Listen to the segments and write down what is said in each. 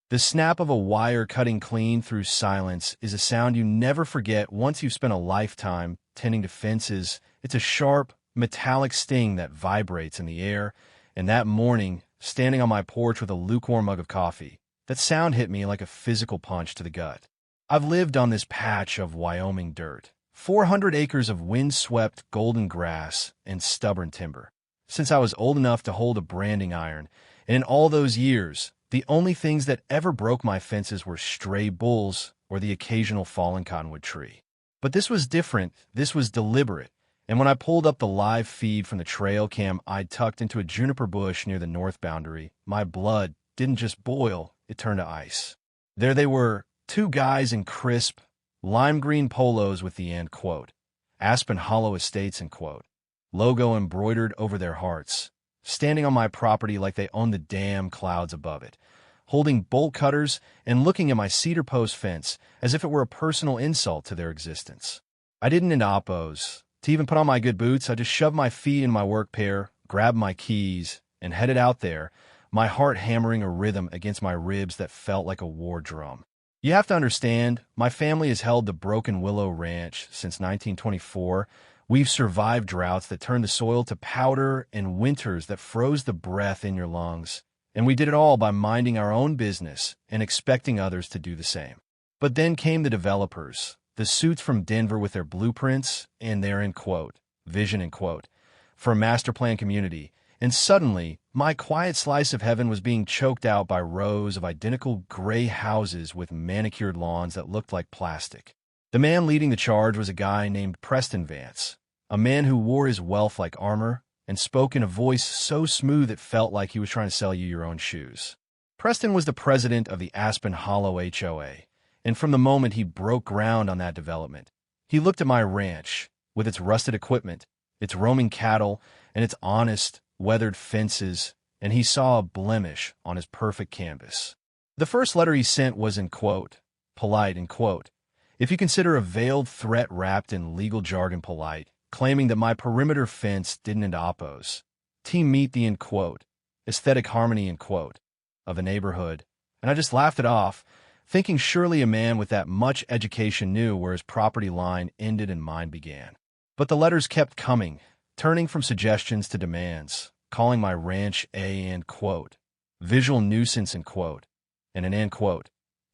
The snap of a wire cutting clean through silence is a sound you never forget once you've spent a lifetime tending to fences. It's a sharp, metallic sting that vibrates in the air, and that morning, standing on my porch with a lukewarm mug of coffee, that sound hit me like a physical punch to the gut. I've lived on this patch of Wyoming dirt, 400 acres of wind-swept golden grass and stubborn timber, since I was old enough to hold a branding iron, and in all those years, the only things that ever broke my fences were stray bulls or the occasional fallen cottonwood tree. But this was different, this was deliberate, and when I pulled up the live feed from the trail cam I'd tucked into a juniper bush near the north boundary, my blood didn't just boil, it turned to ice. There they were, two guys in crisp, lime green polos with the end quote, Aspen Hollow Estates end quote, logo embroidered over their hearts, standing on my property like they owned the damn clouds above it, holding bolt cutters and looking at my cedar post fence as if it were a personal insult to their existence. I didn't need oppos. To even put on my good boots, I just shoved my feet in my work pair, grabbed my keys, and headed out there, my heart hammering a rhythm against my ribs that felt like a war drum. You have to understand, my family has held the Broken Willow Ranch since 1924. We've survived droughts that turned the soil to powder and winters that froze the breath in your lungs. And we did it all by minding our own business and expecting others to do the same. But then came the developers, the suits from Denver with their blueprints and their, end quote, vision, end quote, for a master plan community. And suddenly, my quiet slice of heaven was being choked out by rows of identical gray houses with manicured lawns that looked like plastic. The man leading the charge was a guy named Preston Vance, a man who wore his wealth like armor and spoke in a voice so smooth it felt like he was trying to sell you your own shoes. Preston was the president of the Aspen Hollow HOA, and from the moment he broke ground on that development, he looked at my ranch, with its rusted equipment, its roaming cattle, and its honest, weathered fences, and he saw a blemish on his perfect canvas. The first letter he sent was, in quote, polite, in quote, if you consider a veiled threat wrapped in legal jargon polite, claiming that my perimeter fence didn't end oppos. Team meet the, end quote, aesthetic harmony, end quote, of a neighborhood. And I just laughed it off, thinking surely a man with that much education knew where his property line ended and mine began. But the letters kept coming, turning from suggestions to demands, calling my ranch a, end quote, visual nuisance, end quote, and an, end quote,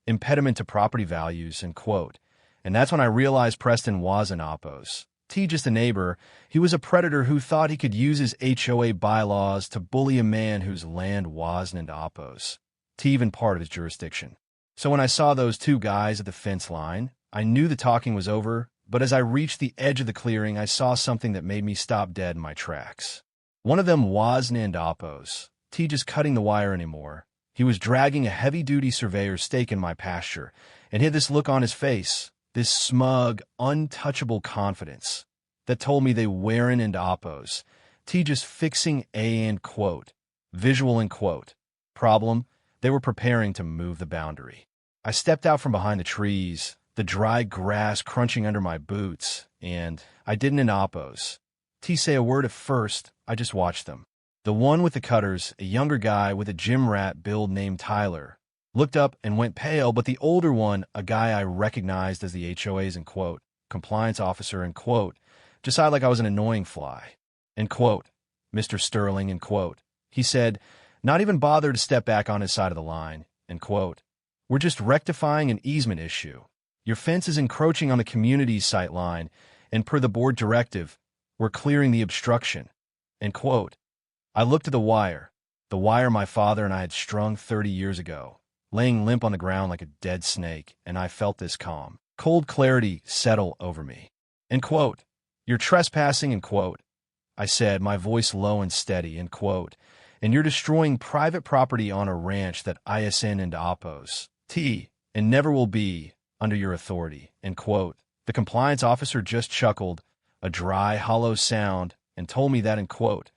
impediment to property values, end quote. And that's when I realized Preston wasn't oppos. T, just a neighbor, he was a predator who thought he could use his HOA bylaws to bully a man whose land wasn't oppos. T, even part of his jurisdiction. So when I saw those two guys at the fence line, I knew the talking was over, but as I reached the edge of the clearing, I saw something that made me stop dead in my tracks. One of them wasn't oppos. T, just cutting the wire anymore. He was dragging a heavy-duty surveyor's stake in my pasture, and he had this look on his face, this smug, untouchable confidence that told me they weren't into oppos. T, just fixing a, end quote, visual, end quote. Problem, they were preparing to move the boundary. I stepped out from behind the trees, the dry grass crunching under my boots, and I didn't end oppos. T say a word at first, I just watched them. The one with the cutters, a younger guy with a gym rat build named Tyler, looked up and went pale, but the older one, a guy I recognized as the HOA's, end quote, compliance officer, end quote, decided like I was an annoying fly, end quote, Mr. Sterling, end quote. He said, not even bother to step back on his side of the line, end quote. We're just rectifying an easement issue. Your fence is encroaching on the community's sight line, and per the board directive, we're clearing the obstruction, end quote. I looked at the wire my father and I had strung 30 years ago, laying limp on the ground like a dead snake, and I felt this calm, cold clarity settle over me. End quote. You're trespassing, end quote. I said, my voice low and steady, end quote. And you're destroying private property on a ranch that ISN and oppos. T, and never will be, under your authority, end quote. The compliance officer just chuckled, a dry, hollow sound, and told me that, end quote,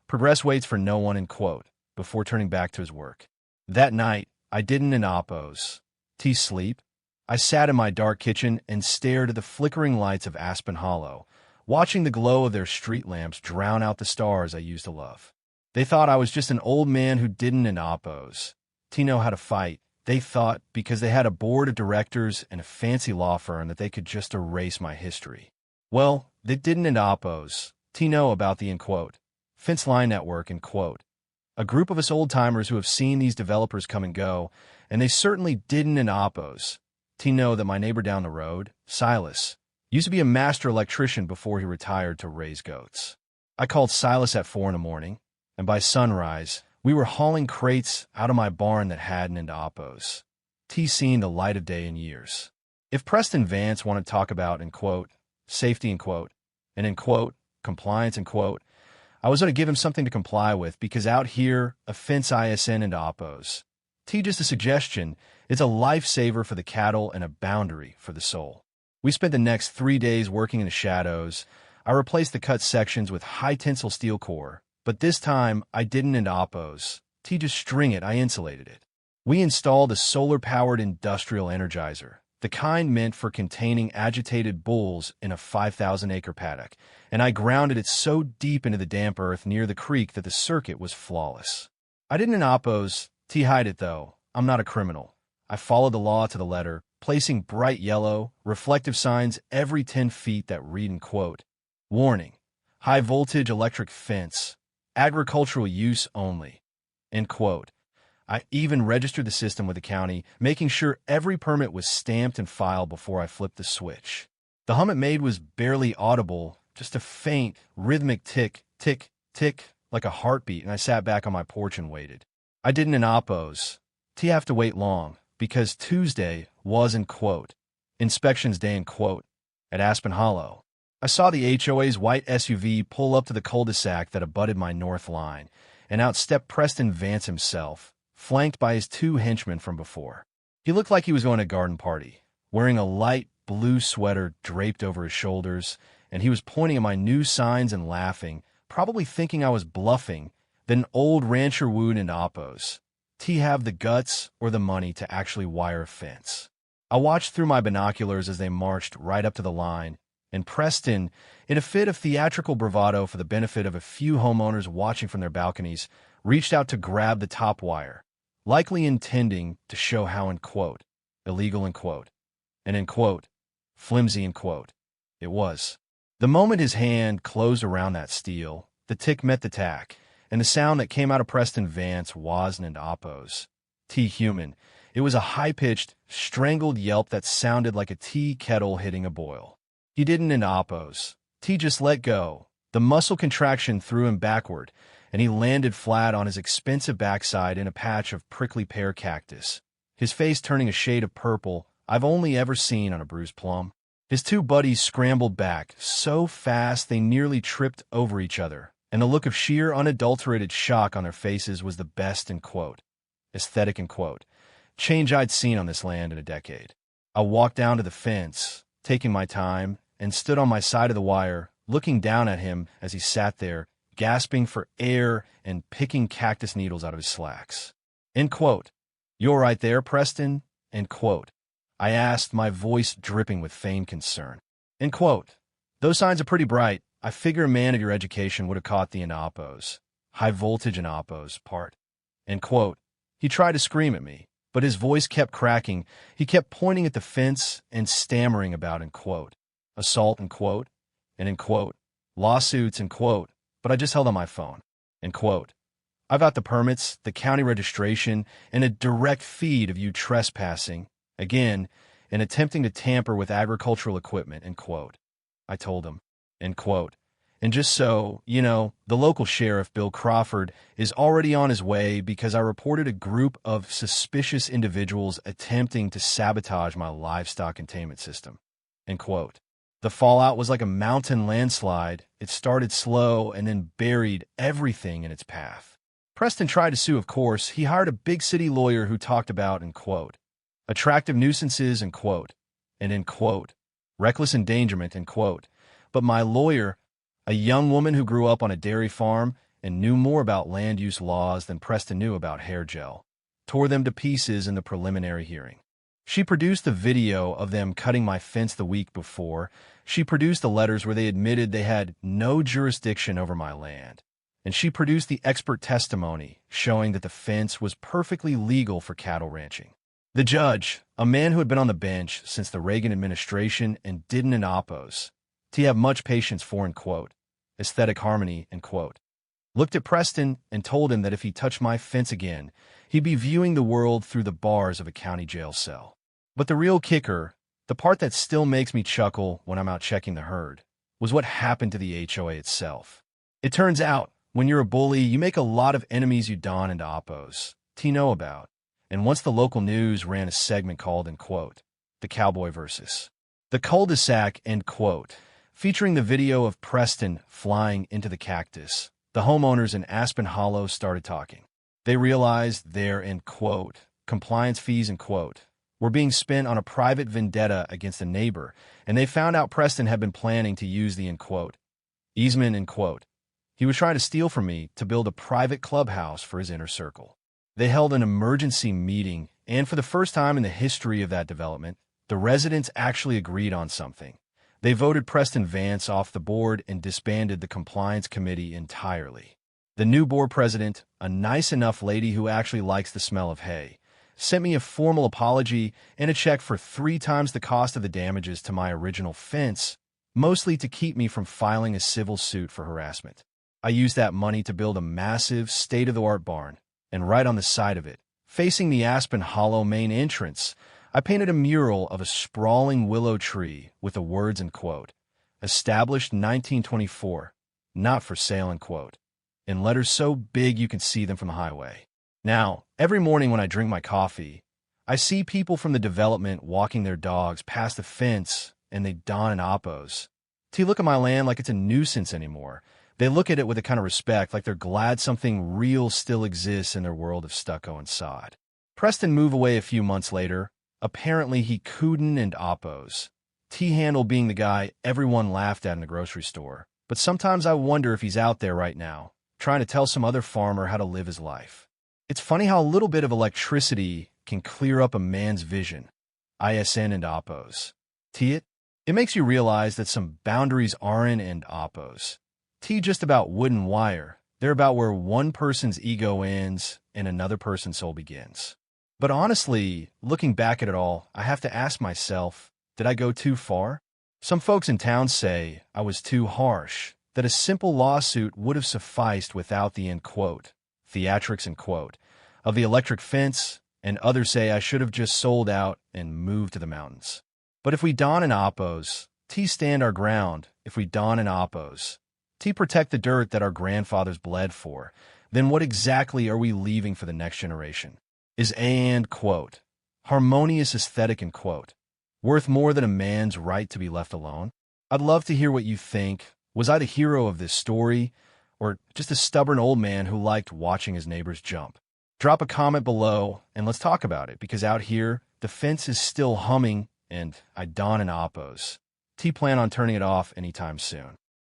progress waits for no one, end quote, before turning back to his work. That night, I didn't in oppos. T sleep. I sat in my dark kitchen and stared at the flickering lights of Aspen Hollow, watching the glow of their street lamps drown out the stars I used to love. They thought I was just an old man who didn't in oppos. T know how to fight, They thought because they had a board of directors and a fancy law firm that they could just erase my history. Well, they didn't in Oppos. Know about the fence line network a group of us old-timers who have seen these developers come and go, and they certainly didn't in Oppos. Know that my neighbor down the road, Silas, used to be a master electrician before he retired to raise goats. I called Silas at 4 in the morning, and by sunrise, we were hauling crates out of my barn that hadn't into Oppos. Seen the light of day in years. If Preston Vance wanted to talk about, safety, and compliance, I was going to give him something to comply with because out here, a fence ISN into Oppos. Just a suggestion, it's a lifesaver for the cattle and a boundary for the soul. We spent the next 3 days working in the shadows. I replaced the cut sections with high-tensile steel core, but this time I didn't into Oppos. Just string it, I insulated it. We installed a solar-powered industrial energizer, the kind meant for containing agitated bulls in a 5,000-acre paddock, and I grounded it so deep into the damp earth near the creek that the circuit was flawless. I didn't in Oppos. Hide it, though. I'm not a criminal. I followed the law to the letter, placing bright yellow, reflective signs every 10 feet that read, warning, high-voltage electric fence, agricultural use only, I even registered the system with the county, making sure every permit was stamped and filed before I flipped the switch. The hum it made was barely audible, just a faint, rhythmic tick, tick, tick, like a heartbeat, and I sat back on my porch and waited. I didn't in Oppos. Have to wait long, because Tuesday was, inspections day, at Aspen Hollow. I saw the HOA's white SUV pull up to the cul-de-sac that abutted my north line, and out stepped Preston Vance himself, flanked by his 2 henchmen from before. He looked like he was going to a garden party, wearing a light blue sweater draped over his shoulders, and he was pointing at my new signs and laughing, probably thinking I was bluffing. Then old rancher wooed into Oppos. Have the guts or the money to actually wire a fence. I watched through my binoculars as they marched right up to the line, and Preston, in a fit of theatrical bravado for the benefit of a few homeowners watching from their balconies, reached out to grab the top wire, likely intending to show how, illegal, and, flimsy, it was. The moment his hand closed around that steel, the tick met the tack, and the sound that came out of Preston Vance wasn't into Oppos. Human. It was a high-pitched, strangled yelp that sounded like a tea kettle hitting a boil. He didn't into Oppos. Just let go. The muscle contraction threw him backward, and he landed flat on his expensive backside in a patch of prickly pear cactus, his face turning a shade of purple I've only ever seen on a bruised plum. His 2 buddies scrambled back so fast they nearly tripped over each other, and the look of sheer unadulterated shock on their faces was the best aesthetic change I'd seen on this land in a decade. I walked down to the fence, taking my time, and stood on my side of the wire, looking down at him as he sat there, gasping for air and picking cactus needles out of his slacks. You all right there, Preston? I asked, my voice dripping with feigned concern. Those signs are pretty bright. I figure a man of your education would have caught the in Oppos, high voltage in Oppos part. He tried to scream at me, but his voice kept cracking. He kept pointing at the fence and stammering about, assault, and, lawsuits, but I just held on my phone, I've got the permits, the county registration, and a direct feed of you trespassing, again, and attempting to tamper with agricultural equipment, I told him, And just so, the local sheriff, Bill Crawford, is already on his way because I reported a group of suspicious individuals attempting to sabotage my livestock containment system. The fallout was like a mountain landslide. It started slow and then buried everything in its path. Preston tried to sue, of course. He hired a big city lawyer who talked about, attractive nuisances, reckless endangerment, But my lawyer, a young woman who grew up on a dairy farm and knew more about land use laws than Preston knew about hair gel, tore them to pieces in the preliminary hearing. She produced the video of them cutting my fence the week before. She produced the letters where they admitted they had no jurisdiction over my land. And she produced the expert testimony showing that the fence was perfectly legal for cattle ranching. The judge, a man who had been on the bench since the Reagan administration and didn't in oppose, to have much patience for, end quote, aesthetic harmony, end quote, looked at Preston and told him that if he touched my fence again, he'd be viewing the world through the bars of a county jail cell. But the real kicker, the part that still makes me chuckle when I'm out checking the herd, was what happened to the HOA itself. It turns out, when you're a bully, you make a lot of enemies you don into oppos, to know about. And once the local news ran a segment called, end quote, The Cowboy versus the Cul-de-sac, end quote, featuring the video of Preston flying into the cactus, the homeowners in Aspen Hollow started talking. They realized their, end quote, compliance fees, end quote, were being spent on a private vendetta against a neighbor, and they found out Preston had been planning to use the, end quote, easement, end quote. He was trying to steal from me to build a private clubhouse for his inner circle. They held an emergency meeting, and for the first time in the history of that development, the residents actually agreed on something. They voted Preston Vance off the board and disbanded the compliance committee entirely. The new board president, a nice enough lady who actually likes the smell of hay, sent me a formal apology and a check for 3 times the cost of the damages to my original fence, mostly to keep me from filing a civil suit for harassment. I used that money to build a massive, state-of-the-art barn, and right on the side of it, facing the Aspen Hollow main entrance, I painted a mural of a sprawling willow tree with the words, end quote, established 1924, not for sale, end quote, in letters so big you can see them from the highway. Now, every morning when I drink my coffee, I see people from the development walking their dogs past the fence, and they don an oppos. To look at my land like it's a nuisance anymore. They look at it with a kind of respect, like they're glad something real still exists in their world of stucco and sod. Preston moved away a few months later. Apparently he couldn't and oppos. T-Handle being the guy everyone laughed at in the grocery store. But sometimes I wonder if he's out there right now, trying to tell some other farmer how to live his life. It's funny how a little bit of electricity can clear up a man's vision. ISN and oppos. It makes you realize that some boundaries aren't and oppos. Just about wood and wire. They're about where one person's ego ends and another person's soul begins. But honestly, looking back at it all, I have to ask myself, did I go too far? Some folks in town say I was too harsh, that a simple lawsuit would have sufficed without the, end quote, theatrics, end quote, of the electric fence, and others say I should have just sold out and moved to the mountains. But if we don an oppos, stand our ground. If we don an oppos, protect the dirt that our grandfathers bled for, then what exactly are we leaving for the next generation? Is and quote, harmonious aesthetic, end quote, worth more than a man's right to be left alone? I'd love to hear what you think. Was I the hero of this story, or just a stubborn old man who liked watching his neighbors jump? Drop a comment below, and let's talk about it, because out here, the fence is still humming, and I don an oppos. Plan on turning it off anytime soon.